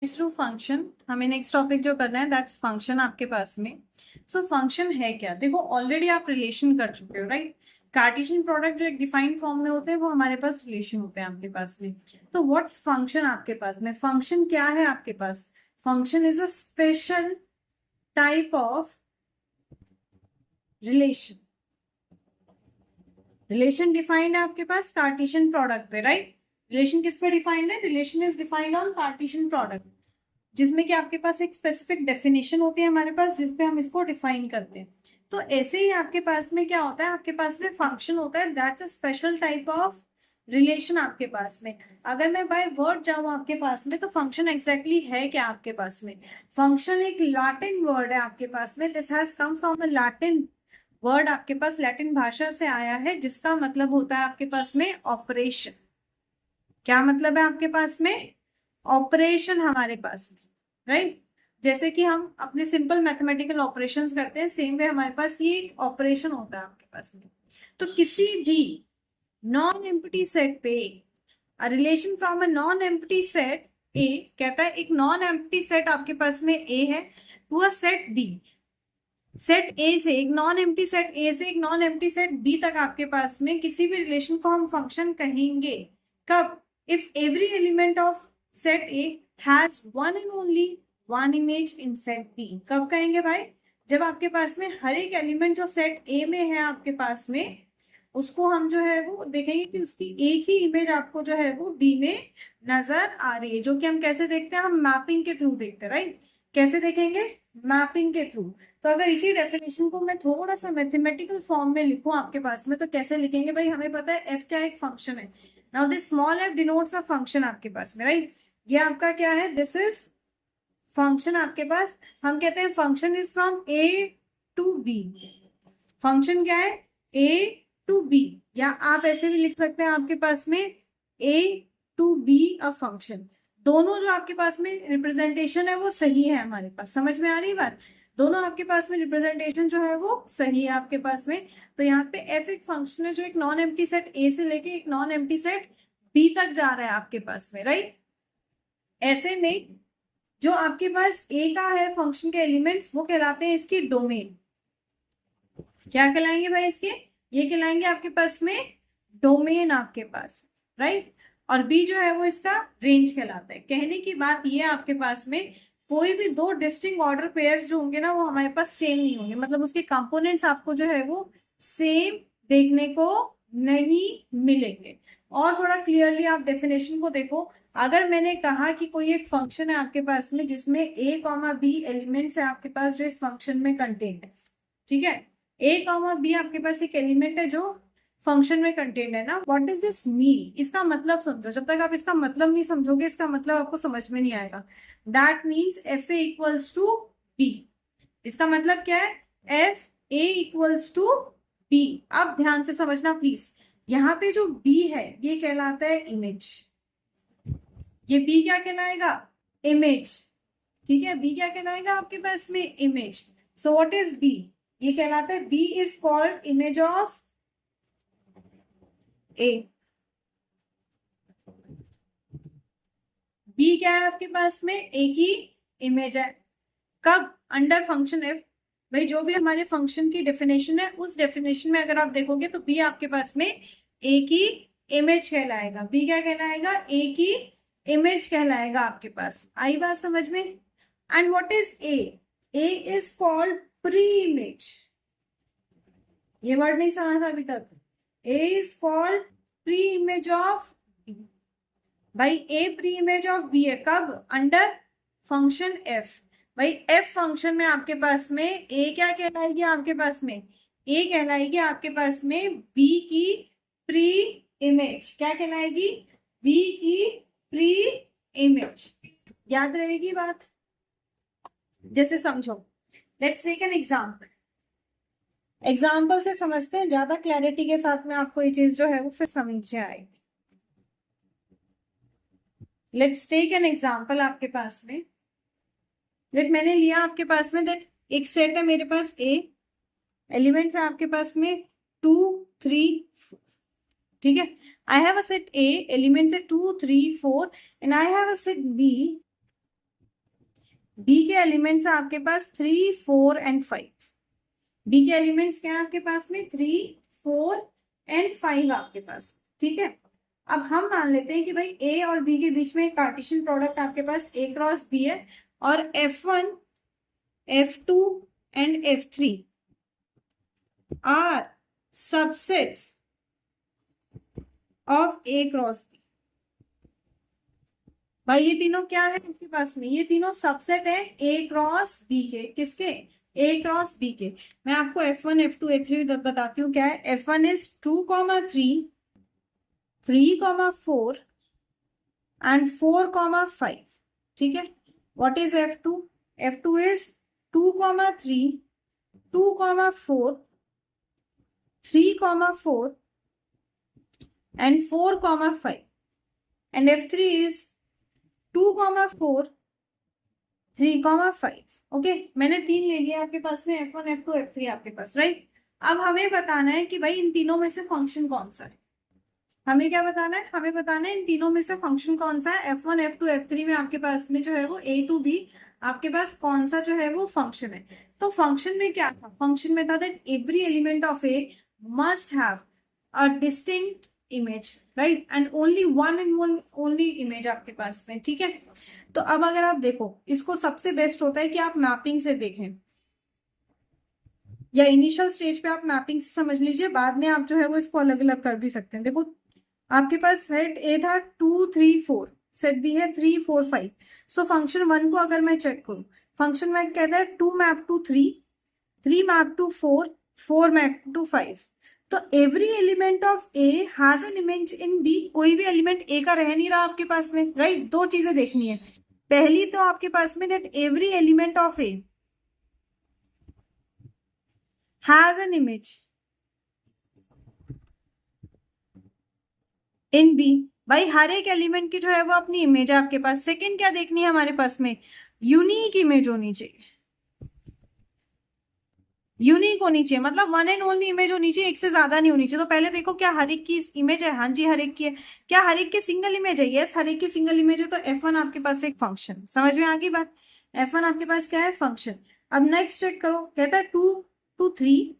Through function हमें next topic जो करना है दैट्स फंक्शन आपके पास में। सो फंक्शन है क्या? देखो ऑलरेडी आप रिलेशन कर चुके हो, राइट? कार्टेशियन प्रोडक्ट जो एक डिफाइंड फॉर्म में होते हैं वो हमारे पास रिलेशन होते हैं आपके पास में। तो व्हाट्स फंक्शन आपके पास में? फंक्शन क्या है आपके पास? Function is a special type of relation. Relation defined है आपके पास कार्टेशियन प्रोडक्ट पे, राइट? रिलेशन किस पे डिफाइंड है? Relation is defined on Cartesian product, जिसमें कि आपके पास एक स्पेसिफिक डेफिनेशन होती है हमारे पास, जिसपे हम इसको डिफाइन करते हैं। तो ऐसे ही आपके पास में क्या होता है? आपके पास में फंक्शन होता है, that's a special type of relation आपके पास में। अगर मैं बाय वर्ड जाऊं आपके पास में, तो फंक्शन एग्जैक्टली है क्या आपके पास में? फंक्शन एक लैटिन वर्ड है आपके पास में। This has come from a Latin word, आपके पास लैटिन भाषा से आया है, जिसका मतलब होता है आपके पास में ऑपरेशन। क्या मतलब है आपके पास में? ऑपरेशन हमारे पास में, राइट? जैसे कि हम अपने सिंपल मैथमेटिकल ऑपरेशंस करते हैं, सेम वे हमारे पास ये ऑपरेशन होता है आपके पास में। तो किसी भी नॉन एम्प्टी सेट पे relation from a non empty set ए, कहता है एक नॉन एम्प्टी सेट आपके पास में ए है, to a set B. Set A से एक नॉन एम्प्टी सेट ए से एक नॉन एम्प्टी सेट बी तक आपके पास में किसी भी रिलेशन को हम फंक्शन कहेंगे। कब? If every element of set A has one and only one image in set B. कब कहेंगे भाई? जब आपके पास में हर एक एलिमेंट जो सेट ए में है आपके पास में, उसको हम जो है वो देखेंगे कि उसकी एक ही इमेज आपको जो है वो बी में नजर आ रही है। जो कि हम कैसे देखते हैं? हम मैपिंग के थ्रू देखते हैं, राइट? कैसे देखेंगे? मैपिंग के थ्रू। तो अगर इसी डेफिनेशन को मैं थोड़ा सा मैथमेटिकल फॉर्म में लिखूं आपके पास में, तो कैसे लिखेंगे भाई? हमें पता है एफ क्या एक फंक्शन है। Now this small F denotes a function आपके पास में, राइट? ये आपका क्या है? दिस इज फंक्शन आपके पास। हम कहते हैं function is from A to B. Function क्या है? A to B. या आप ऐसे भी लिख सकते हैं आपके पास में ए टू बी अ फंक्शन। दोनों जो आपके पास में रिप्रेजेंटेशन है वो सही है हमारे पास। समझ में आ रही बात? दोनों आपके पास में रिप्रेजेंटेशन जो है वो सही है आपके पास में। तो यहाँ पे एफ एक फंक्शन है जो एक नॉन एम्प्टी सेट ए से लेके एक नॉन एम्प्टी सेट बी तक जा रहा है आपके पास में, राइट? ऐसे में जो आपके पास ए का है फंक्शन के एलिमेंट्स, वो कहलाते हैं इसकी डोमेन। क्या कहलाएंगे भाई इसके? ये कहलाएंगे आपके पास में डोमेन आपके पास, राइट? और बी जो है वो इसका रेंज कहलाता है। कहने की बात ये है आपके पास में कोई भी दो डिस्टिंक्ट ऑर्डर पेयर्स जो होंगे ना, वो हमारे पास सेम नहीं होंगे। मतलब उसके कंपोनेंट्स आपको जो है वो सेम देखने को नहीं मिलेंगे। और थोड़ा क्लियरली आप डेफिनेशन को देखो। अगर मैंने कहा कि कोई एक फंक्शन है आपके पास में जिसमें ए कॉमा बी एलिमेंट्स है आपके पास जो इस फंक्शन में कंटेंट है, ठीक है? ए कॉमा बी आपके पास एक एलिमेंट है जो फंक्शन में कंटेंट है ना। What does this mean? इसका मतलब समझो। जब तक आप इसका मतलब नहीं समझोगे, इसका मतलब आपको समझ में नहीं आएगा। That means F A equals to B. इसका मतलब क्या है? F A equals to B. अब ध्यान से समझना प्लीज। यहाँ पे जो बी है ये कहलाता है इमेज। ये बी क्या कहलाएगा? इमेज। ठीक है, बी क्या कहलाएगा आपके पास में? Image. So what is B? ये कहलाता है B is called image of A. B क्या है आपके पास में? ए की इमेज है। कब? Under function F. भाई जो भी हमारे फंक्शन की डेफिनेशन है, उस डेफिनेशन में अगर आप देखोगे तो बी आपके पास में ए की इमेज कहलाएगा। बी क्या कहलाएगा? ए की इमेज कहलाएगा आपके पास। आई बात समझ में? And what is A? A is called preimage. ये वर्ड नहीं सुना था अभी तक? A is called preimage of, भाई A preimage of B है। कब? Under function F. भाई एफ फंक्शन में आपके पास में ए क्या कहलाएगी आपके पास में? ए कहलाएगी आपके पास में बी की प्री इमेज। क्या कहलाएगी? बी की प्री इमेज। याद रहेगी बात? जैसे समझो, let's take an example. Example से समझते हैं, ज्यादा क्लैरिटी के साथ में आपको ये चीज जो है वो फिर समझ में आएगी। लेट्स टेक एन एग्जाम्पल आपके पास में। लेट मैंने लिया आपके पास में दैट एक सेट है मेरे पास ए, एलिमेंट्स है आपके पास में 2 3 4। ठीक है, I have a set A, elements है 2 3 4 and I have a set B B के एलिमेंट्स है आपके पास 3, 4 एंड 5। बी के एलिमेंट्स क्या है आपके पास में 3, 4 एंड 5 आपके पास, ठीक है। अब हम मान लेते हैं कि भाई ए और बी के बीच में एक कार्टेशियन प्रोडक्ट आपके पास ए क्रॉस बी है, और F1, F2 and F3 are subsets of A cross B. भाई ये तीनों क्या है आपके पास में, ये तीनों सबसेट है ए क्रॉस बी के, किसके, ए क्रॉस बी के। मैं आपको F1, F2, A3 बताती हूँ क्या है। F1 इज 2,3, 3,4 and 4,5, ठीक है। What is F2? F2 is 2,3, 2,4, 3,4 and 4,5, and F3 is 2,4, 3,5। Okay, मैंने 3 ले लिया आपके पास में, F1, F2, F3 आपके पास, राइट। अब हमें बताना है कि भाई इन तीनों में से फंक्शन कौन सा है। हमें क्या बताना है, हमें बताना है इन तीनों में से फंक्शन कौन सा है। F1, F2, F3 में आपके पास में जो है वो A to B आपके पास कौन सा जो है वो फंक्शन है। तो फंक्शन में क्या था, फंक्शन में था that every element of A must have a distinct image, right, and only one and one only image आपके पास में, ठीक है। तो अब अगर आप देखो, इसको सबसे बेस्ट होता है कि आप मैपिंग से देखें, या इनिशियल स्टेज पे आप मैपिंग से समझ लीजिए, बाद में आप जो है वो इसको अलग अलग कर भी सकते हैं। देखो आपके पास सेट ए था 2, 3, 4, सेट बी है 3, 4, 5। सो फंक्शन 1 को अगर मैं चेक करूं, फंक्शन 1 कहता है 2 map to 3, 3 map to 4, 4 map to 5। तो every element of A has an image in B. कोई भी एलिमेंट ए का रह नहीं रहा आपके पास में, राइट। दो चीजें देखनी है, पहली तो आपके पास में that every element of A has an image in B. भाई हर एक एलिमेंट की जो है वो अपनी इमेज है आपके पास। सेकंड क्या देखनी है हमारे पास में, यूनिक इमेज होनी चाहिए। यूनिक होनी चाहिए मतलब वन एंड ओनली इमेज होनी चाहिए, एक से ज्यादा नहीं होनी चाहिए। तो पहले देखो क्या हर एक की इमेज है, हाँ जी हर एक की है। क्या हर एक की सिंगल इमेज है, यस हर एक की सिंगल इमेज है। तो F1 आपके पास एक फंक्शन, समझ में आ गई बात। F1 आपके पास क्या है, फंक्शन। अब नेक्स्ट चेक करो, कहता है 2 to 3,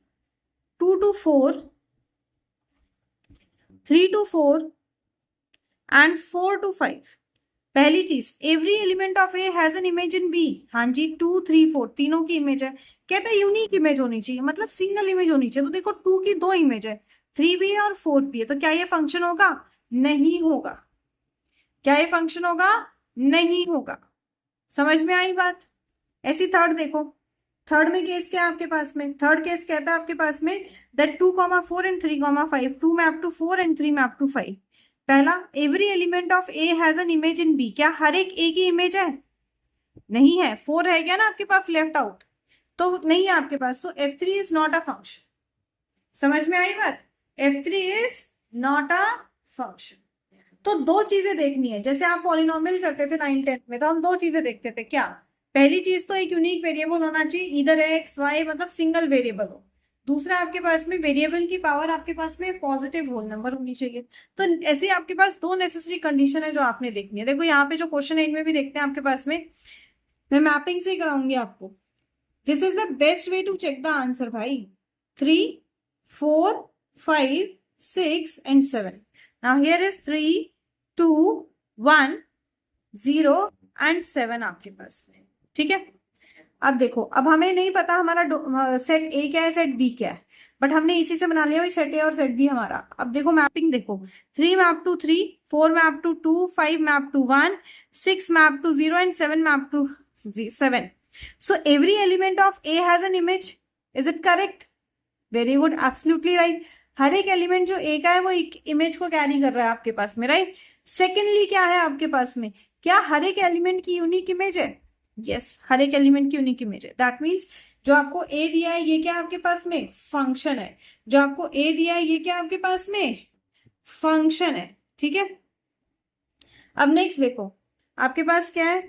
2 to 4, 3 to 4 and 4 to 5। पहली चीज, every element of A has an image in B. हाँ जी 2, 3, 4 तीनों की इमेज है। कहता है यूनिक इमेज होनी चाहिए, मतलब सिंगल इमेज होनी चाहिए। तो देखो 2 की 2 इमेज है, 3 भी है और 4 भी है। तो क्या ये फंक्शन होगा, नहीं होगा। क्या ये फंक्शन होगा, नहीं होगा। समझ में आई बात। ऐसी थर्ड देखो, थर्ड में केस क्या है आपके पास में, थर्ड केस कहता है आपके पास में that 2,4 and 3,5, 2 map to 4 and 3 map to 5। पहला, every element of A has an image in B. क्या हर एक ए की इमेज है, नहीं है। 4 है क्या ना आपके पास लेफ्ट आउट, तो नहीं है आपके पास। सो F3 is not a function. समझ में आई बात, F3 is not a function. तो दो चीजें देखनी है, जैसे आप पॉलिनोमियल करते थे 9, 10 में, तो हम दो चीजें देखते थे। क्या, पहली चीज तो एक यूनिक वेरिएबल होना चाहिए, इधर एक्स वाई मतलब सिंगल वेरिएबल हो। दूसरा आपके पास में वेरिएबल की पावर आपके पास में पॉजिटिव होल नंबर होनी चाहिए। तो ऐसे आपके पास दो नेसेसरी कंडीशन है जो आपने देखनी है। देखो यहाँ पे जो क्वेश्चन 8 में भी देखते हैं आपके पास में, मैं मैपिंग से ही कराऊंगी आपको। This is the best way to check the answer भाई। 3, 4, 5, 6 and 7। Now here is 3, 2, 1, 0 and 7 आपके पास में, ठीक है। अब देखो, अब हमें नहीं पता हमारा सेट ए क्या है, सेट बी क्या है, बट हमने इसी से बना लिया भाई सेट ए और सेट बी हमारा। अब देखो मैपिंग देखो, 3 map to 3, 4 map to 2, 5 map to 1, 6 map to 0 and 7 map to 7। So every element of A has an image, is it correct, very good, absolutely right. हर एक एलिमेंट जो ए का है वो एक इमेज को कैरी कर रहा है आपके पास में, राइट। सेकेंडली क्या है आपके पास में, क्या हर एक एलिमेंट की यूनिक इमेज है, यस हर एक एलिमेंट की यूनिक इमेज है। दैट मीन्स जो आपको ए दिया है ये क्या आपके पास में, फंक्शन है। जो आपको ए दिया है ये क्या आपके पास में, फंक्शन है, ठीक है। अब नेक्स्ट देखो आपके पास क्या है,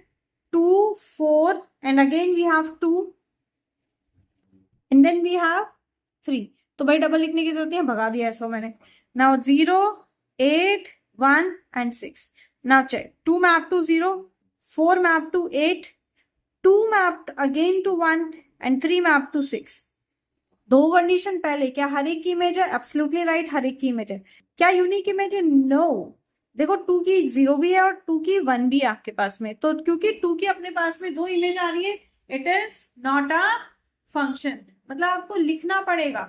2, 4 and again we have 2 and then we have 3। तो भाई डबल लिखने की जरूरत है, भगा दिया ऐसा मैंने। Now 0, 8, 1 and 6। Now check, 2 map to 0, 4 map to 8, 2 mapped again to 1 and 3 map to 6। दो कंडीशन पहले, क्या हर एक की इमेज है? एब्सोल्युटली राइट, हर एक की इमेज है। क्या यूनिक इमेज है? नो। देखो 2 की 0 भी है और 2 की 1 भी है आपके पास में, तो क्योंकि 2 की अपने पास में 2 इमेज आ रही है, it is not a function. मतलब आपको लिखना पड़ेगा,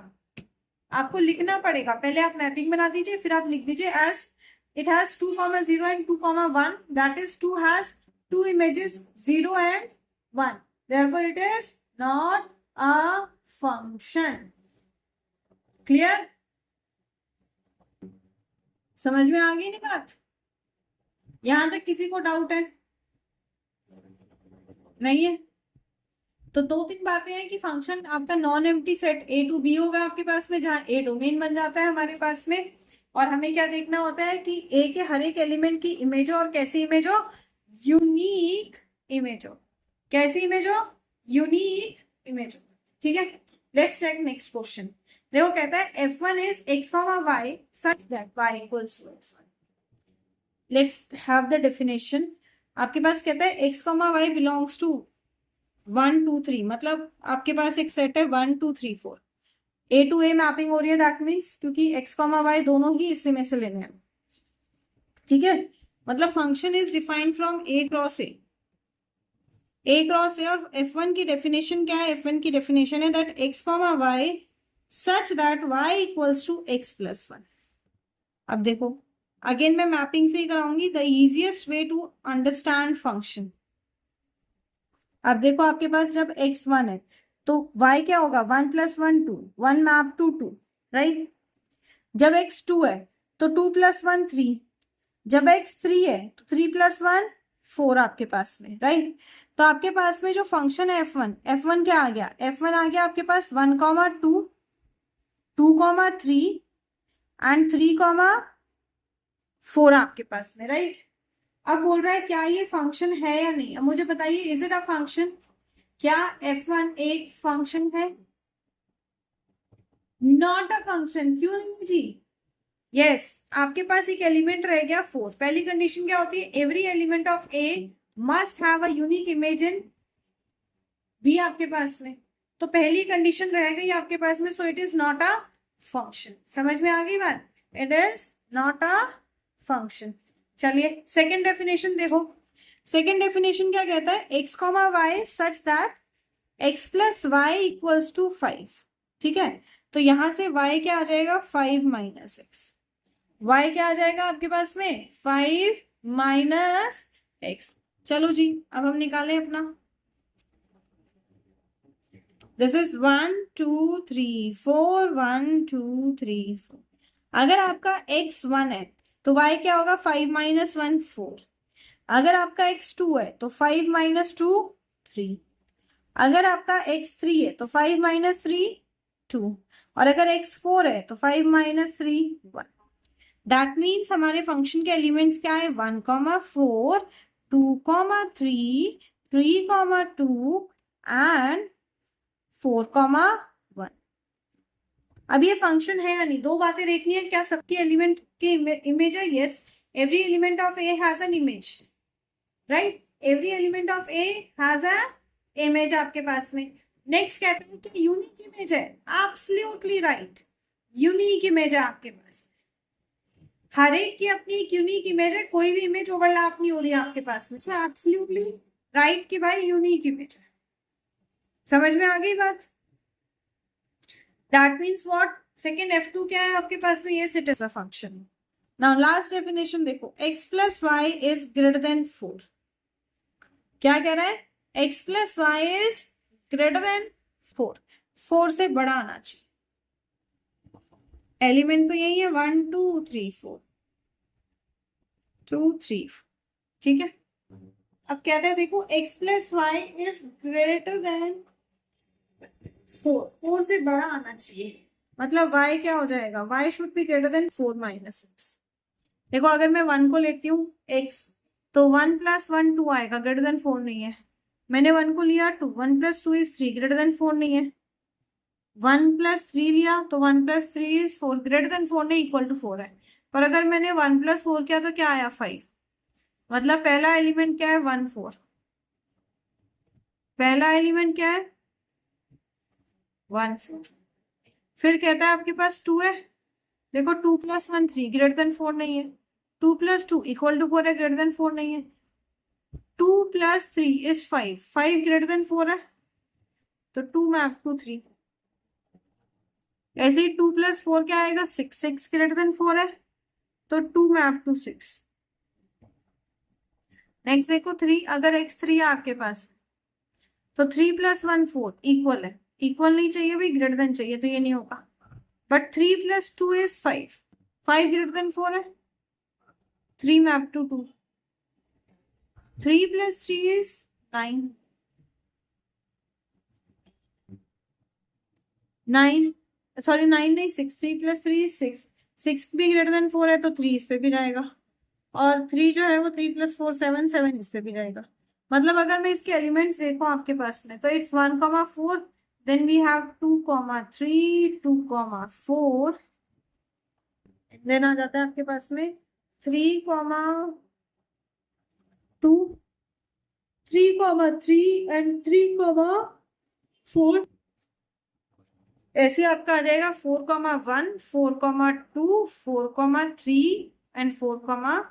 आपको लिखना पड़ेगा। पहले आप मैपिंग बना दीजिए, फिर आप लिख दीजिए as it has 2,0 and 2,1, that is 2 has 2 images 0 and 1, therefore it is not a function। Clear? समझ में आ गई नहीं बात? यहां तक किसी को डाउट है? नहीं है? तो दो तीन बातें हैं कि फंक्शन आपका non empty set A to B होगा आपके पास में, जहां ए डोमेन बन जाता है हमारे पास में। और हमें क्या देखना होता है कि ए के हर एक एलिमेंट की इमेज हो, और कैसी इमेज हो? यूनिक इमेज हो। कैसी इमेज हो? यूनिक इमेज हो। ठीक है, लेट्स चेक नेक्स्ट क्वेश्चन। देखो कहता है f1 is x, y such that y equals to x1। Let's have the definition. आपके पास कहता है x, y बिलोंग्स टू 1 2 3, मतलब आपके पास एक सेट है 1 2 3 4, ए टू ए मैपिंग हो रही है, दैट मीन्स क्योंकि x, y दोनों ही इसी में से लेने हैं। ठीक है, मतलब function is defined from A cross A, A cross ए। और f1 की डेफिनेशन क्या है? f1 की डेफिनेशन है that x, y such that y equals to x plus 1। अब देखो अगेन मैं मैपिंग से ही कराऊंगी, the easiest way to understand function. अब देखो आपके पास जब x1 है तो y क्या होगा? 1 प्लस 1 2, 1 मैप टू 2, राइट। जब x2 है तो 2 प्लस 1 3, जब x3 है तो 3 प्लस 1 4 आपके पास में, राइट। तो आपके पास में जो फंक्शन है f1 क्या आ गया? f1 आ गया आपके पास 1, 2, 2, 3 एंड 3, 4 आपके पास में, राइट। अब बोल रहा है क्या ये फंक्शन है या नहीं? अब मुझे बताइए, इज इट अ फंक्शन? क्या f1 एक फंक्शन है? Not a function. क्यों नहीं जी? यस, आपके पास एक एलिमेंट रह गया 4। पहली कंडीशन क्या होती है? Every element of A must have a unique image in B आपके पास में। तो पहली कंडीशन रह गई आपके पास में, so it is not a function. समझ में आ गई बात? It is not a function. चलिए सेकेंड डेफिनेशन देखो। सेकेंड डेफिनेशन क्या कहता है? x, y such that x plus Y equals to 5। ठीक है, तो यहां से y क्या आ जाएगा? 5 माइनस x। y क्या आ जाएगा आपके पास में? 5 माइनस x। चलो जी, अब हम निकालें अपना। This is 1 2 3 4, 1 2 3 4। अगर आपका x 1 है तो y क्या होगा? 5 माइनस 1 4। अगर आपका x 2 है तो 5 माइनस 2 3। अगर आपका x3 है तो 5 माइनस 3 2। और अगर x4 है तो 5 माइनस 3 1। दैट मीन्स हमारे फंक्शन के एलिमेंट्स क्या है? 1, 4, 2, 3, 3, 2 एंड 4, 1। अब ये फंक्शन है या नहीं, दो बातें देखनी है। क्या सबके एलिमेंट की इमेज है? Yes, every element of A has an image, right. Every element of A has a image आपके पास में। नेक्स्ट कहते हैं कि यूनिक इमेज है। एब्सोल्युटली राइट, यूनिक इमेज है आपके पास। हर एक की अपनी एक यूनिक इमेज है, कोई भी इमेज ओवरलैप नहीं हो रही है आपके पास में। सो एब्सोल्युटली राइट कि भाई यूनिक इमेज है। समझ में आ गई बात? That means what? Second f2 क्या है आपके पास में? Yes, it is a function. Now last definition देखो, x plus Y is greater than 4। क्या कह रहा है? x plus Y is greater than 4। 4 से बड़ा आना चाहिए। एलिमेंट तो यही है 1 2 3 4, 2 3 4। ठीक है, अब कहते हैं देखो x plus Y is greater than 4। 4 से बड़ा आना चाहिए, मतलब y क्या हो जाएगा? y should be greater than 4 minus 6। देखो अगर मैं 1 को लेती हूँ x, तो 1 प्लस 1 2 आएगा, ग्रेटर देन 4 नहीं है। मैंने 1 को लिया 2, 1 प्लस 2 इज 3, ग्रेटर देन 4 नहीं है। 1 प्लस 3 लिया तो 1 प्लस 3 इज 4, ग्रेटर देन 4 नहीं, इक्वल टू 4 है। पर अगर मैंने 1 प्लस 4 किया तो क्या आया? 5। मतलब पहला एलिमेंट क्या है? 1 4। पहला एलिमेंट क्या है 1 4। फिर कहता है आपके पास 2 है, देखो 2 + 1 3 ग्रेटर देन 4 नहीं है, 2 + 2 = 4 है, ग्रेटर देन 4 नहीं है, 2 + 3 is 5, 5 ग्रेटर देन 4 है, तो 2 मैप टू 3। ऐसे ही 2 + 4 क्या आएगा 6, 6 ग्रेटर देन 4 है, तो 2 मैप टू 6। नेक्स्ट देखो 3, अगर x3 है आपके पास तो 3 + 1 4 इक्वल है, इक्वल नहीं चाहिए भाई, ग्रेटर देन चाहिए, तो ये नहीं होगा। बट 3 + 2 is 5, 5 ग्रेटर देन 4 है, 3 मैप टू 2, 3 + 3 is 9, 9 सॉरी 9 नहीं 6, 3 + 3 is 6, 6 भी ग्रेटर देन 4 है, तो 3 इस पे भी जाएगा, और 3 जो है वो 3 + 4 7, 7 इस पे भी जाएगा। मतलब अगर मैं इसके एलिमेंट्स देखूं आपके पास में, तो it's 1 4, then we have 2 3 2 4, then आ जाता है आपके पास में 3 2 3 3 एंड 3 4। ऐसे आपका आ जाएगा 4 1 4 2 4 3 एंड 4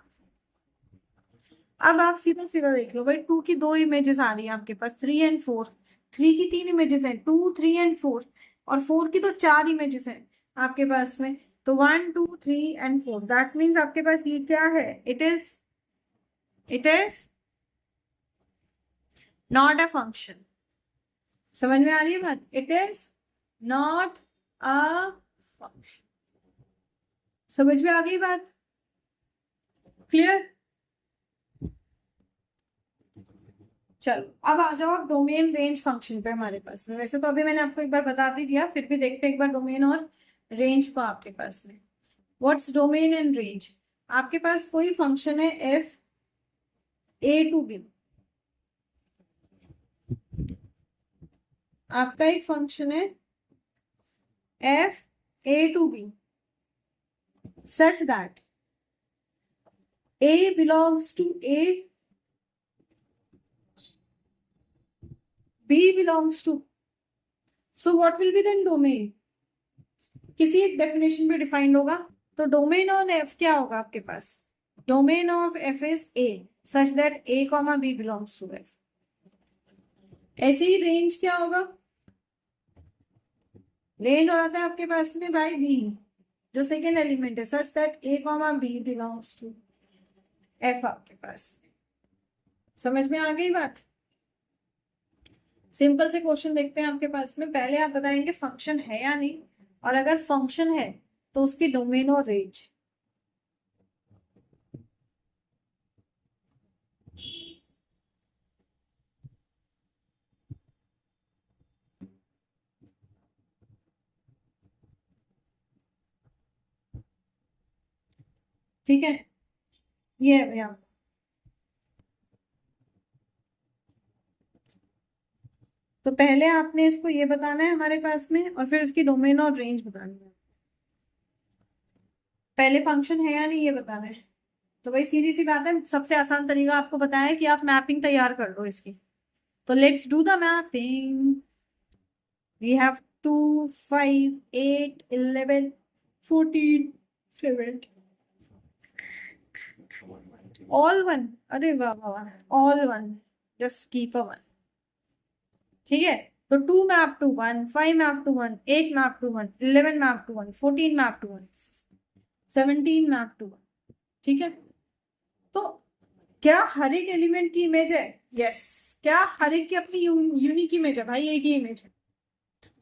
अब आप सीधा सीधा देख लो भाई, 2 की 2 इमेजेस आ रही है आपके पास, 3 एंड 4, 3 की 3 इमेजेस हैं, 2 3 एंड 4, और 4 की तो 4 इमेजेस हैं आपके पास में, तो 1 2 3 एंड 4, दैट मीन्स आपके पास ये क्या है, it is not a function. समझ में आ रही है बात, it is not a function. समझ में आ गई बात, क्लियर। चलो अब आ जाओ डोमेन रेंज फंक्शन पे हमारे पास में। वैसे तो अभी मैंने आपको एक बार बता भी दिया, फिर भी देखते हैं एक बार डोमेन और रेंज को आपके पास में। व्हाट्स डोमेन एंड रेंज, आपके पास कोई फंक्शन है f a to b, आपका एक फंक्शन है f a to b such that a belongs to a, b belongs to, so what will be then domain, किसी एक डेफिनेशन पे डिफाइंड होगा, तो डोमेन ऑफ f क्या होगा आपके पास, domain of f is a such that a, b belongs to f। ऐसे ही रेंज क्या होगा, रेंज आता है आपके पास में बाय b, जो सेकेंड एलिमेंट है, such that a, b belongs to f आपके पास में। समझ में आ गई बात। सिंपल से क्वेश्चन देखते हैं आपके पास में, पहले आप बताएंगे फंक्शन है या नहीं, और अगर फंक्शन है तो उसकी डोमेन और रेंज। ठीक है, ये है भैया। तो पहले आपने इसको ये बताना है हमारे पास में, और फिर इसकी डोमेन और रेंज बतानी है। पहले फंक्शन है या नहीं ये बताना है। तो भाई सीधी सी बात है, सबसे आसान तरीका आपको बताया है कि आप मैपिंग तैयार कर दो इसकी। तो let's do the mapping. We have 2 5 8 11 14 7 all 1, अरे वाह वाह, ऑल 1, जस्ट कीप अ 1। ठीक है, तो 2 map to 1, 5 map to 1, 8 map to 1, 11 map to 1, 14 map to 1, 17 map to 1। ठीक है, तो क्या हर एक एलिमेंट की इमेज है, यस। क्या हर एक की अपनी यूनिक इमेज है, भाई एक ही इमेज है।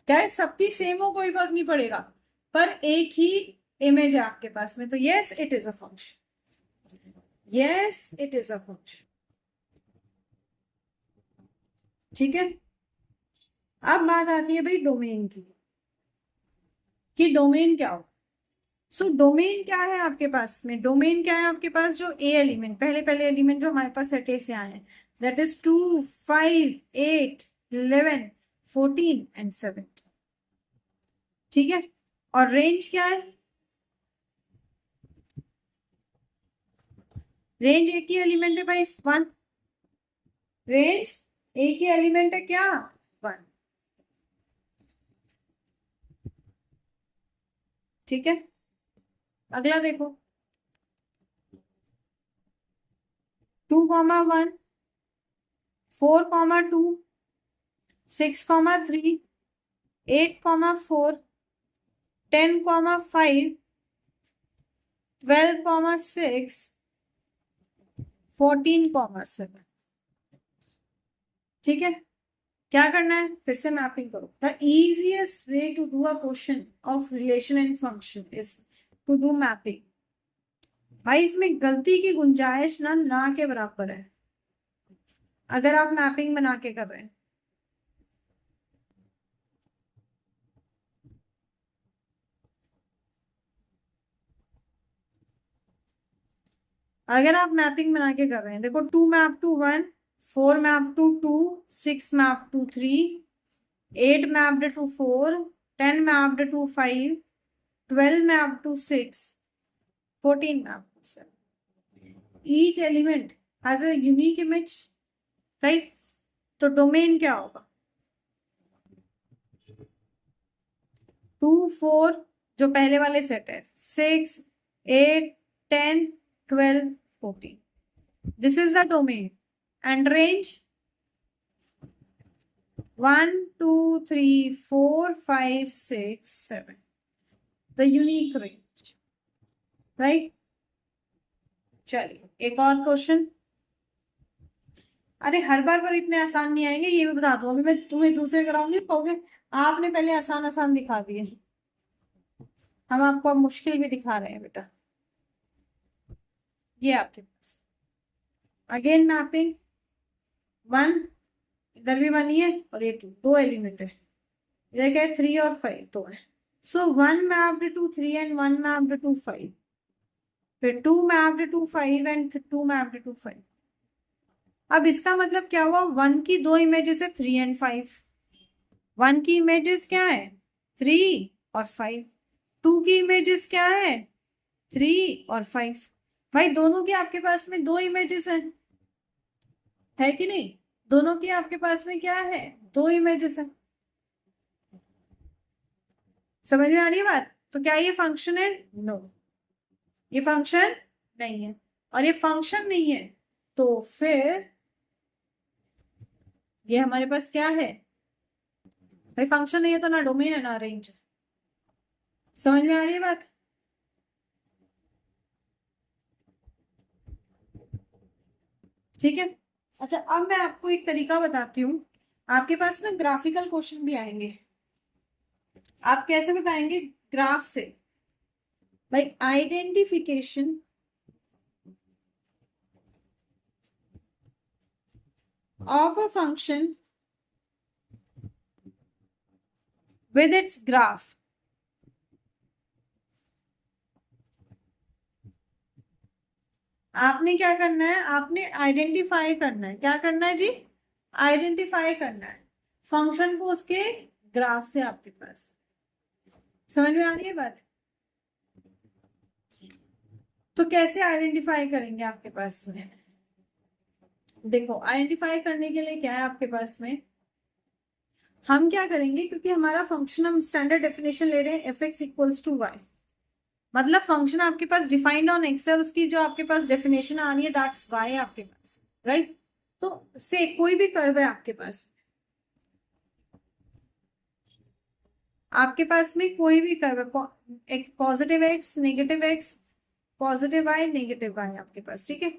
क्या सबकी सेम हो कोई फर्क नहीं पड़ेगा, पर एक ही इमेज है आपके पास में, तो yes it is a function, yes it is a function. ठीक है, अब बात आती है भाई डोमेन की, कि डोमेन क्या हो। सो डोमेन क्या है आपके पास में, डोमेन क्या है आपके पास, जो ए एलिमेंट, पहले पहले एलिमेंट जो हमारे पास सेट ए से आए हैं, दैट इज 2 5 8 11 14 एंड 7। ठीक है, और रेंज क्या है, रेंज एक ही एलिमेंट है भाई 1, रेंज एक ही एलिमेंट है क्या, 1। ठीक है, अगला देखो, 2,1, 4,2, 6,3, 8,4, 10,5, 12,6, 14,7। ठीक है, क्या करना है, फिर से मैपिंग करो। The easiest way to do a question of relation and function is to do mapping. भाई इसमें गलती की गुंजाइश ना के बराबर है अगर आप मैपिंग बना के कर रहे हैं। अगर आप मैपिंग बना के कर रहे हैं, देखो 2 map to 1, 4 map to 2, 6 map to 3, 8 mapped to 4, 10 mapped to 5, 12 map to 6, 14 map to 7। Each element has a unique image, right. तो डोमेन क्या होगा, 2, 4 जो पहले वाले सेट है, 6, 8, 10, 12, 14, this is the domain. And range 1, 2, 3, 4, 5, 6, 7, the unique range, right. चलिए एक और क्वेश्चन। अरे हर बार पर इतने आसान नहीं आएंगे, ये भी बता दो। अभी मैं तुम्हें दूसरे कराऊंगी, कहोगे आपने पहले आसान आसान दिखा दिए, हम आपको अब मुश्किल भी दिखा रहे हैं बेटा। ये आपके पास अगेन मैपिंग 1, इधर भी 1 ही है और ये 2, 2 एलिमेंट है। इधर क्या है, 3 और 5 तो है। So 1 mapped to 3 and 1 mapped to 5, फिर 2 mapped to 5 and 2 mapped to 5। अब इसका मतलब क्या हुआ, 1 की 2 इमेजेस है 3 एंड 5, 1 की इमेजेस क्या है 3 और 5, 2 की इमेजेस क्या है 3 और 5। भाई दोनों की आपके पास में 2 इमेजेस है कि नहीं, दोनों की आपके पास में क्या है 2 इमेजेस है। समझ में आ रही है बात। तो क्या ये फंक्शन है, नो ये फंक्शन नहीं है। और ये फंक्शन नहीं है तो फिर ये हमारे पास क्या है, भाई फंक्शन नहीं है तो ना डोमेन है ना रेंज। समझ में आ रही है बात। ठीक है, अच्छा अब मैं आपको एक तरीका बताती हूँ। आपके पास ना ग्राफिकल क्वेश्चन भी आएंगे। आप कैसे बताएंगे, ग्राफ से। भाई identification of a function with its graph। आपने क्या करना है, आपने आइडेंटिफाई करना है। क्या करना है जी, आइडेंटिफाई करना है फंक्शन को उसके ग्राफ से आपके पास। समझ में आ रही है बात। तो कैसे आइडेंटिफाई करेंगे आपके पास में, देखो आइडेंटिफाई करने के लिए क्या है आपके पास में, हम क्या करेंगे, क्योंकि हमारा फंक्शन हम स्टैंडर्ड डेफिनेशन ले रहे हैं f x equals to y, मतलब फंक्शन आपके पास डिफाइंड ऑन एक्स है, उसकी जो आपके पास डेफिनेशन आ रही है दैट्स वाई आपके पास, राइट। तो से कोई भी कर्व है आपके पास में कोई भी कर्व है, एक positive x negative x, positive y negative y आपके पास, ठीक है।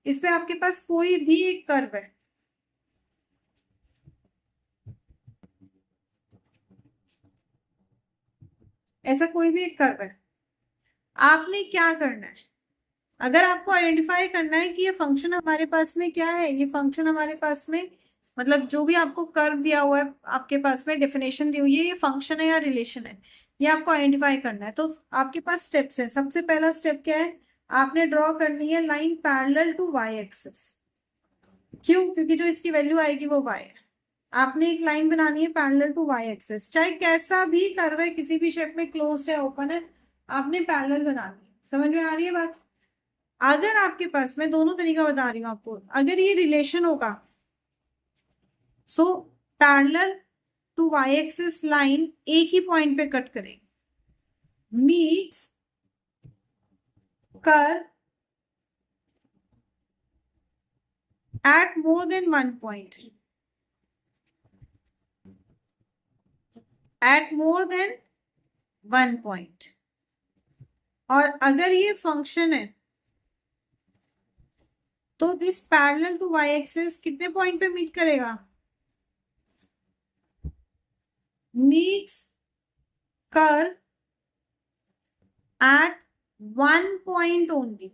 इस पे आपके पास कोई भी एक कर्व है, ऐसा कोई भी एक कर्व है। आपने क्या करना है, अगर आपको आइडेंटिफाई करना है कि ये फंक्शन हमारे पास में क्या है, ये फंक्शन हमारे पास में मतलब जो भी आपको कर्व दिया हुआ है आपके पास में डेफिनेशन दी हुई है, ये फंक्शन है या रिलेशन है, ये आपको आइडेंटिफाई करना है। तो आपके पास स्टेप्स है। सबसे पहला स्टेप क्या है, आपने ड्रॉ करनी है line parallel to y axis. क्यों, क्योंकि जो इसकी वैल्यू आएगी वो वाई है। आपने एक लाइन बनानी है पैरेलल टू वाई एक्सिस, चाहे कैसा भी कर्व है, किसी भी शेप में क्लोज है ओपन है, आपने पैरेलल बनानी है। समझ में आ रही है बात। अगर आपके पास, मैं दोनों तरीका बता रही हूँ आपको, अगर ये रिलेशन होगा so parallel to y axis line एक ही पॉइंट पे कट करेगी, मीट्स कर at more than one point, at more than one point। और अगर ये फंक्शन है तो this parallel to y axis कितने पॉइंट पे मीट करेगा, मीट्स कर एट वन पॉइंट ओनली।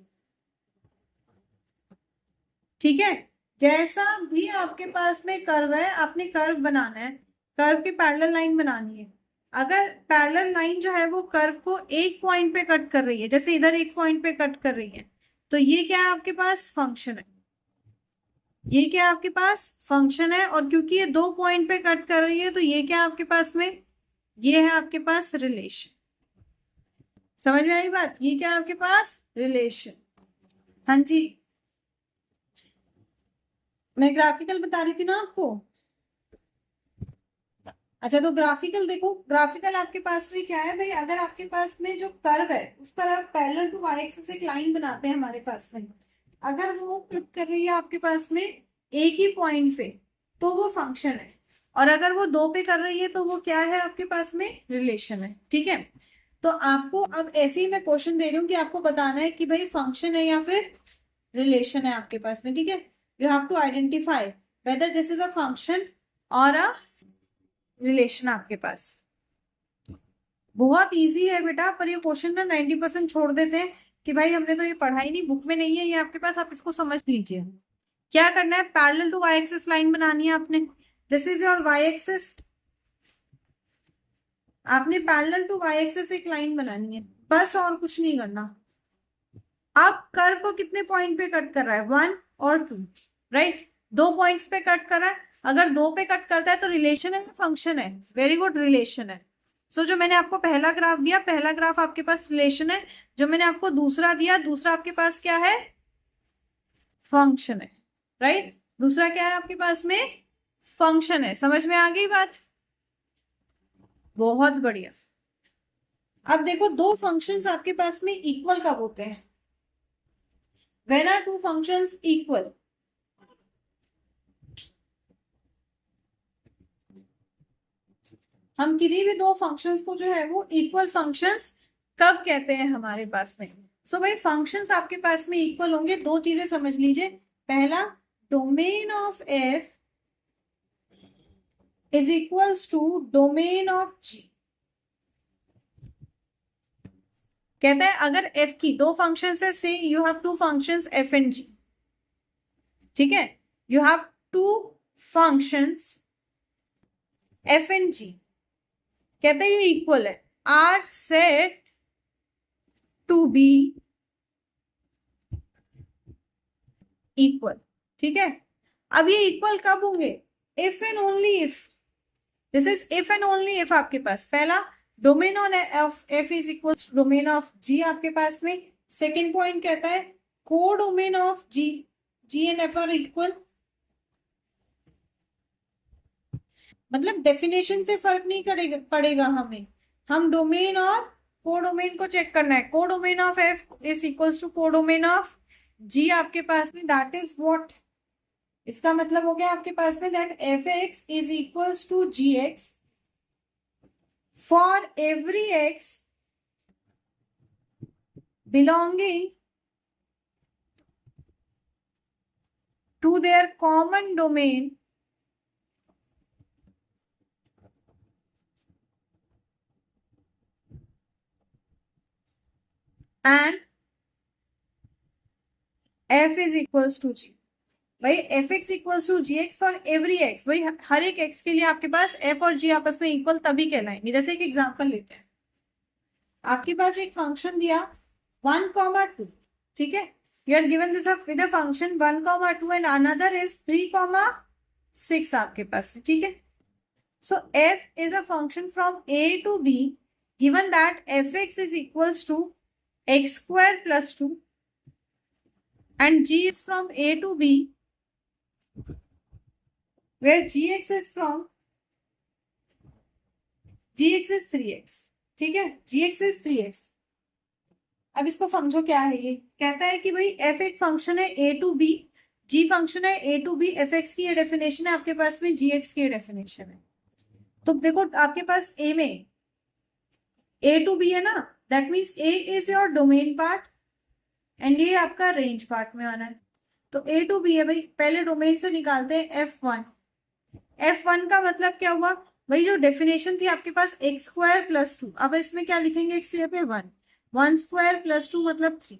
ठीक है, जैसा भी आपके पास में कर्व है, आपने कर्व बनाना है, कर्व की पैरेलल लाइन बनानी है। अगर पैरेलल लाइन जो है वो कर्व को एक पॉइंट पे कट कर रही है, जैसे इधर एक पॉइंट पे कट कर रही है, तो ये क्या है आपके पास, फंक्शन है। ये क्या है आपके पास, फंक्शन है। और क्योंकि ये दो पॉइंट पे कट कर रही है तो ये क्या है आपके पास में, ये है आपके पास रिलेशन। समझ में आई बात, ये क्या है आपके पास, रिलेशन। हाँ जी, मैं ग्राफिकल बता रही थी ना आपको। अच्छा, तो ग्राफिकल देखो, ग्राफिकल आपके पास में क्या है भाई, अगर आपके पास में जो कर्व है उस पर आप पैरेलल टू वाई एक्सिस एक लाइन बनाते हैं हमारे पास में, अगर वो कट कर रही है आपके पास में एक ही पॉइंट पे तो वो फंक्शन है, और अगर वो दो पे कर रही है तो वो क्या है आपके पास में, रिलेशन है। ठीक है, तो आपको अब ऐसे ही मैं क्वेश्चन दे रही हूँ कि आपको बताना है कि भाई फंक्शन है या फिर रिलेशन है आपके पास में। ठीक है, you have to identify whether this is a function और अ रिलेशन आपके पास। बहुत इजी है बेटा, पर ये क्वेश्चन ना 90% छोड़ देते हैं कि भाई हमने तो ये पढ़ा ही नहीं, बुक में नहीं है ये आपके पास, आप इसको समझ लीजिए। क्या करना है, parallel to y axis line बनानी है आपने। This is your y axis, आपने पैरेलल टू वाई एक्सिस एक लाइन बनानी है, बस और कुछ नहीं करना। अब कर्व को कितने पॉइंट पे कट कर रहा है, 1 और 2, राइट, दो पॉइंट्स पे कट कर रहा है। अगर दो पे कट करता है तो रिलेशन है, फंक्शन है, वेरी गुड, रिलेशन है। सो जो मैंने आपको पहला ग्राफ दिया, पहला ग्राफ आपके पास रिलेशन है, जो मैंने आपको दूसरा दिया, दूसरा आपके पास क्या है, फंक्शन है, राइट। दूसरा क्या है आपके पास में, फंक्शन है। समझ में आ गई बात, बहुत बढ़िया। अब देखो, दो फंक्शंस आपके पास में इक्वल कब होते हैं, when are two functions equal. हम किसी भी दो फंक्शंस को जो है वो इक्वल फंक्शंस कब कहते हैं हमारे पास में। सो भाई फंक्शंस आपके पास में इक्वल होंगे, दो चीजें समझ लीजिए। पहला, domain of F is equals to domain of G. कहता है अगर एफ की दो फंक्शंस है, say you have two functions F and G. ठीक है, you have two functions F and G, कहते हैं ये इक्वल है, are set to be equal. ठीक है, अब ये इक्वल कब होंगे, if and only if, this is if and only if. आपके पास पहला, domain of F is equal domain of जी आपके पास में। सेकेंड पॉइंट कहता है codomain of G, G and F are equal. मतलब डेफिनेशन से फर्क नहीं पड़ेगा हमें, हम डोमेन और को डोमेन को चेक करना है। Codomain of F is equals to codomain of जी आपके पास में, दैट इज व्हाट, इसका मतलब हो गया आपके पास में that F X is equals to ji X for every X belonging to their common domain and F is equals to G. भाई F x equals to ji X for every X, भाई हर एक x के लिए आपके पास F और जी आपस में इक्वल तभी कहलाएंगे। जैसे एक एग्जांपल लेते हैं, आपके पास एक फंक्शन दिया 1,2, ठीक है, you are given this with a function 1,2 and another is 3,6 आपके पास, ठीक है। So F is a function from A to B given that F X is equals to X square plus 2 and g is from a to b where G X is from, G X is 3x, ठीक है, जी X is 3x। अब इसको समझो क्या है, ये कहता है कि भाई एफ एक फंक्शन है A to B, ji function है A to B, F x की ये डेफिनेशन है आपके पास में, जी एक्स की ये डेफिनेशन है। तो देखो आपके पास ए में ए टू बी है ना, that means A is your domain part and ये आपका रेंज पार्ट में आना है। तो ए टू बी है भाई, पहले डोमेन से निकालते हैं F1। F1 का मतलब क्या हुआ भाई, जो डेफिनेशन थी आपके पास एक्स स्क्वायर प्लस 2, अब इसमें क्या लिखेंगे, एक्स पे 1, 1 स्क्वायर प्लस 2 मतलब 3।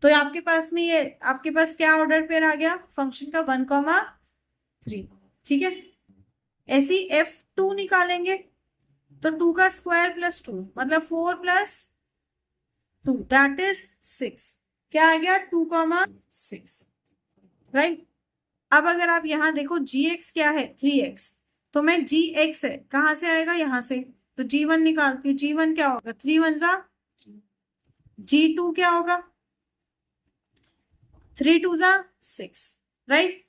तो आपके पास में ये आपके पास क्या ऑर्डर पेयर आ गया फंक्शन का, 1,3, ठीक है। ऐसी F2 निकालेंगे तो 2 का स्क्वायर प्लस 2 मतलब 4 प्लस 2 दैट इज 6, क्या आ गया 2,6, राइट। अब अगर आप यहां देखो gx क्या है 3x, तो मैं gx है कहां से आएगा, यहां से, तो g1 निकालती हूँ, g1 क्या होगा 3 1 जा, g2 क्या होगा 3 2 जा 6, राइट।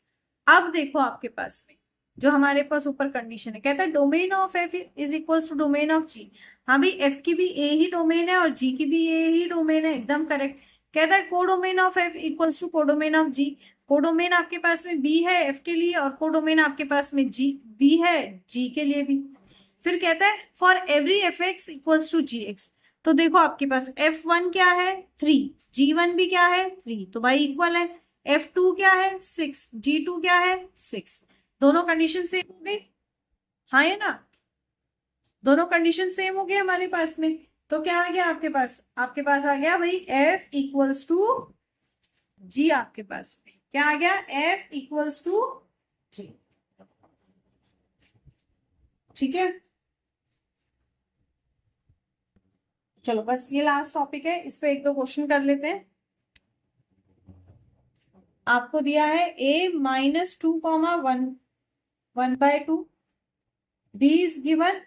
अब देखो आपके पास में जो हमारे पास ऊपर कंडीशन है, कहता है domain of F is equals to domain of G. हाँ भाई एफ की भी ए ही डोमेन है और जी की भी ए ही डोमेन है, एकदम करेक्ट। कहता है codomain of f equals to codomain of g. Codomain आपके पास में बी है एफ के लिए और कोडोमेन आपके पास में जी बी है जी के लिए भी। फिर कहता है for every f x equals to ji x. तो देखो आपके पास F1 क्या है 3, G1 भी क्या है 3, तो भाई इक्वल है। F2 क्या है 6, G2 क्या है 6, दोनों कंडीशन सेम हो गई, हाँ है ना, दोनों कंडीशन सेम हो गए हमारे पास में। तो क्या आ गया आपके पास आ गया भाई F इक्वल्स टू G, आपके पास में क्या आ गया F इक्वल्स टू G, ठीक है। चलो बस ये लास्ट टॉपिक है, इस पे एक दो क्वेश्चन कर लेते हैं। आपको दिया है a minus 2,1 1/2, b is given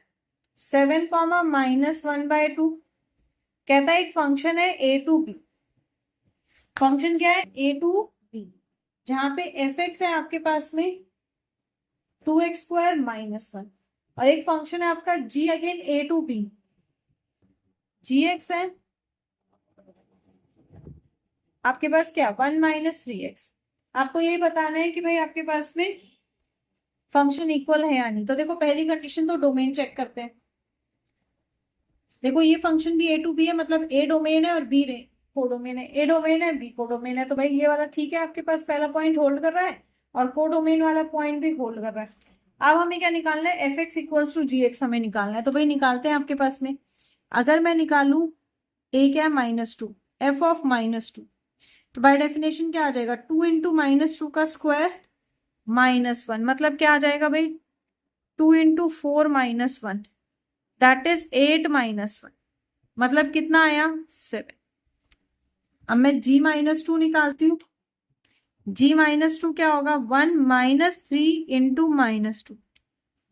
7, minus 1/2। कहता है एक फंक्शन है a टू b, फंक्शन क्या है a टू b, जहां पे एफ एक्स है आपके पास में 2x² -1, और एक फंक्शन है आपका g again a to b, g x है आपके पास क्या 1 - 3x। आपको यही बताना है कि भाई आपके पास में फंक्शन इक्वल है या नहीं। तो देखो पहली कंडीशन तो डोमेन चेक करते हैं। देखो ये फंक्शन भी ए टू बी है, मतलब ए डोमेन है और बी कोडोमेन है, ए डोमेन है बी कोडोमेन है, तो भाई ये वाला ठीक है, आपके पास पहला पॉइंट होल्ड कर रहा है और कोडोमेन वाला पॉइंट भी होल्ड कर रहा है। अब हमें क्या निकालना है, f x equals to ji x हमें निकालना है। तो भाई निकालते हैं आपके पास में, अगर मैं निकालू ए क्या -2, एफ ऑफ -2, तो बाय डेफिनेशन क्या आ जाएगा 2 इंटू -2 का स्क्वायर -1, मतलब क्या आ जाएगा भाई 2 इंटू 4 -1 दैट इज 8 -1, मतलब कितना आया 7। अब मैं g -2 निकालती हूँ, g -2 क्या होगा 1 -3 इंटू -2,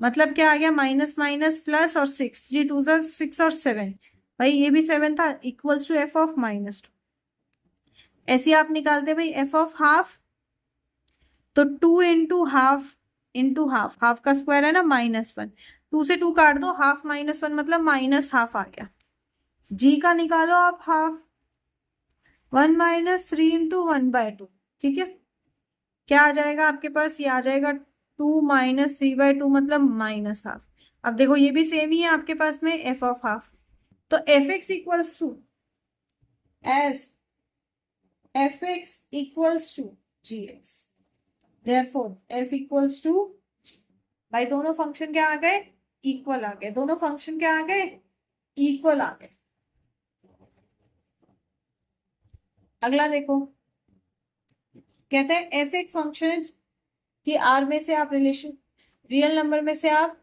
मतलब क्या आ गया माइनस माइनस प्लस और 6, 3 2 6 और 7, भाई ये भी 7 था, इक्वल्स टू एफ ऑफ -2। ऐसे आप निकालते भाई एफ ऑफ हाफ, तो 2 इंटू हाफ, हाफ का स्क्वायर है ना -1, 2 से 2 काट दो, हाफ -1 मतलब -हाफ आ गया। जी का निकालो आप हाफ, 1 - 3 इंटू 1/2, ठीक है। क्या आ जाएगा आपके पास, ये आ जाएगा 2 - 3/2 मतलब -हाफ। अब देखो ये भी सेम ही है आपके पास में एफ ऑफ हाफ, तो f x equals to as f x equals to ji x, therefore f equals to, भाई दोनों फंक्शन क्या आ गए इक्वल आ गए, दोनों फंक्शन क्या आ गए इक्वल आ गए। अगला देखो, कहते हैं एफ एक फंक्शन है कि आर में से आप रियल नंबर में से आप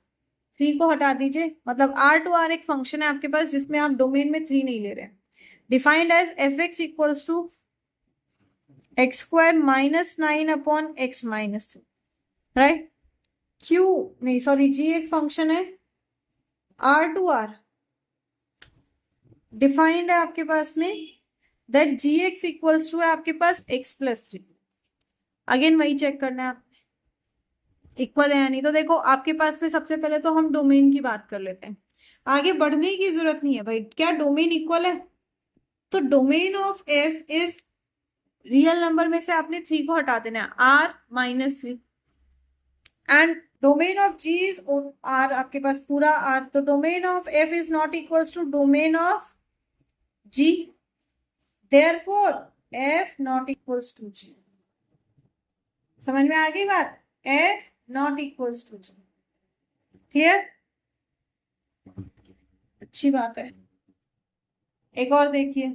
3 को हटा दीजिए, मतलब आर टू आर एक फंक्शन है आपके पास जिसमें आप डोमेन में 3 नहीं ले रहे हैं। Defined as f x equals to x² -9 upon x -3, right. क्यू नहीं सॉरी जी एक फंक्शन है आर टू आर, डिफाइंड है आपके पास में that g x equals to है आपके पास x + 3। अगेन वही चेक करना है आप, इक्वल है या नहीं। तो देखो आपके पास में सबसे पहले तो हम डोमेन की बात कर लेते हैं, आगे बढ़ने की जरूरत नहीं है भाई। क्या डोमेन इक्वल है? तो domain of F is, real number में से आपने 3 को हटा देना है, r-3, and domain of g is r, आपके पास पूरा r। तो domain of f is not equals to domain of g, therefore f not equals to g। समझ में आ गई बात? f not equals to g। Clear? अच्छी बात है। एक और देखिए,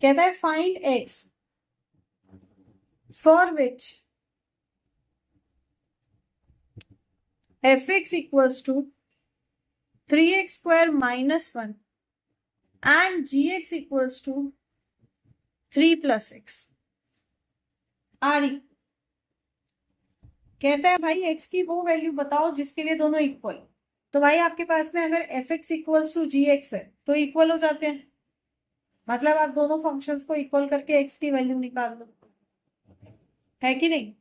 कहता है find x for which fx equals to 3x square minus 1 and gx equals to 3 plus x R. कहता है भाई x की वो वैल्यू बताओ जिसके लिए दोनों इक्वल। तो भाई आपके पास में अगर fx इक्वल्स टू gx है तो इक्वल हो जाते हैं, मतलब आप दोनों फंक्शंस को इक्वल करके x की वैल्यू निकाल लो, है कि नहीं?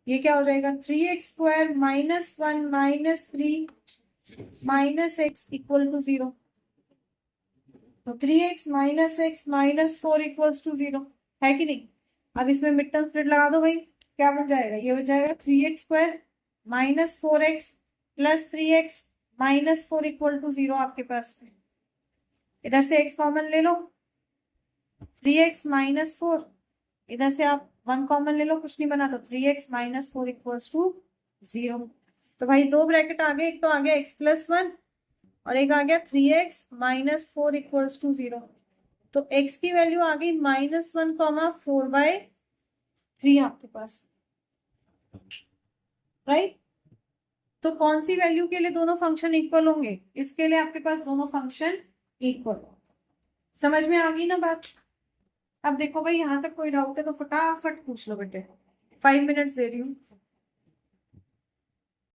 ये क्या हो जाएगा, 3x square minus 1 minus 3 minus x equal to 0। तो 3x minus x minus 4 equals to 0, है कि नहीं? अब इसमें मिड टर्म स्प्लिट लगा दो भाई, क्या बन जाएगा? ये बन जाएगा 3x square minus 4x plus 3x minus 4 equal to 0 आपके पास में। इधर से x कॉमन ले लो, 3x माइनस 4, इधर से आप 1 कॉमन ले लो, कुछ नहीं बना, तो 3x माइनस 4 इक्वल्स टू 0। तो भाई 2 ब्रैकेट आ गए, एक तो आ गया x प्लस 1 और एक आ गया 3x माइनस 4 इक्वल्स टू 0। तो x की वैल्यू आ गई माइनस 1 कॉमा 4/3 आपके पास, राइट? तो कौन सी वैल्यू के लिए दोनों फंक्शन इक्वल होंगे? इसके लिए आपके पास दोनों फंक्शन इक्वल। समझ में आ गई ना बात? अब देखो भाई, यहां तक कोई डाउट है तो फटाफट पूछ लो बेटे, 5 मिनट्स दे रही हूँ।